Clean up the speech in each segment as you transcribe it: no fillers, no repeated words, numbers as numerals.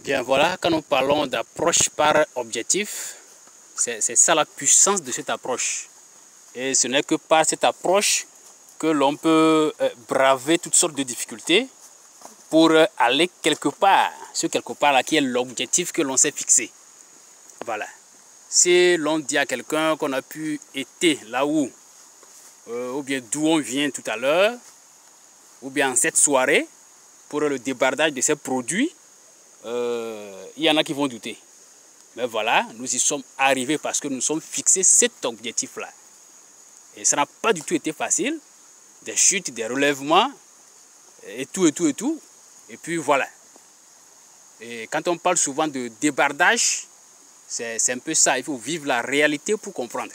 Bien voilà, quand nous parlons d'approche par objectif, c'est ça la puissance de cette approche. Et ce n'est que par cette approche que l'on peut braver toutes sortes de difficultés pour aller quelque part, ce quelque part là qui est l'objectif que l'on s'est fixé. Voilà. Si l'on dit à quelqu'un qu'on a pu être là où, ou bien d'où on vient tout à l'heure, ou bien en cette soirée, pour le débardage de ces produits, il y en a qui vont douter. Mais voilà, nous y sommes arrivés parce que nous sommes fixés cet objectif-là. Et ça n'a pas du tout été facile. Des chutes, des relèvements, et tout, et tout, et tout. Et puis voilà. Et quand on parle souvent de débardage, c'est un peu ça. Il faut vivre la réalité pour comprendre.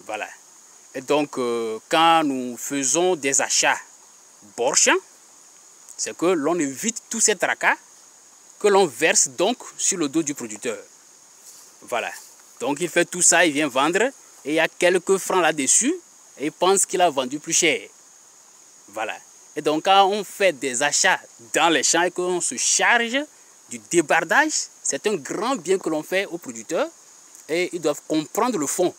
Voilà. Et donc, quand nous faisons des achats borchants, c'est que l'on évite tous ces tracas que l'on verse donc sur le dos du producteur. Voilà. Donc, il fait tout ça, il vient vendre, et il y a quelques francs là-dessus, et il pense qu'il a vendu plus cher. Voilà. Et donc, quand on fait des achats dans les champs et qu'on se charge du débardage, c'est un grand bien que l'on fait aux producteurs, et ils doivent comprendre le fond.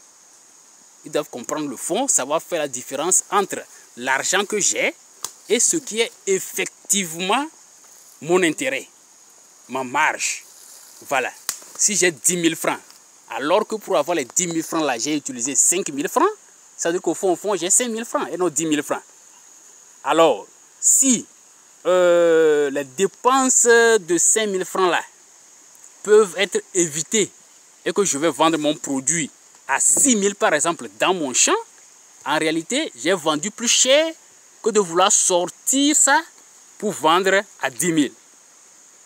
Ils doivent comprendre le fond, savoir faire la différence entre l'argent que j'ai et ce qui est effectivement mon intérêt, ma marge. Voilà. Si j'ai 10 000 francs, alors que pour avoir les 10 000 francs là, j'ai utilisé 5 000 francs, ça veut dire qu'au fond, j'ai 5 000 francs et non 10 000 francs. Alors, si les dépenses de 5 000 francs là peuvent être évitées et que je vais vendre mon produit à 6 000 par exemple dans mon champ, en réalité, j'ai vendu plus cher que de vouloir sortir ça pour vendre à 10 000.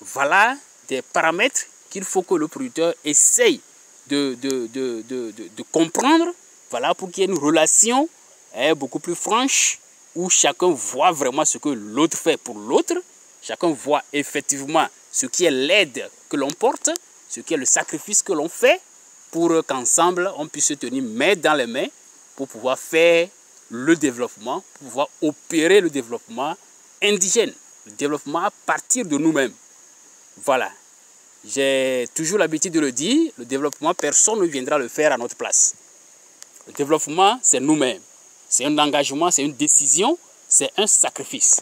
Voilà des paramètres qu'il faut que le producteur essaye de comprendre, voilà, pour qu'il y ait une relation beaucoup plus franche où chacun voit vraiment ce que l'autre fait pour l'autre, chacun voit effectivement ce qui est l'aide que l'on porte, ce qui est le sacrifice que l'on fait pour qu'ensemble on puisse se tenir main dans les mains pour pouvoir faire le développement, pour pouvoir opérer le développement indigène, le développement à partir de nous-mêmes. Voilà. J'ai toujours l'habitude de le dire, le développement, personne ne viendra le faire à notre place. Le développement, c'est nous-mêmes. C'est un engagement, c'est une décision, c'est un sacrifice.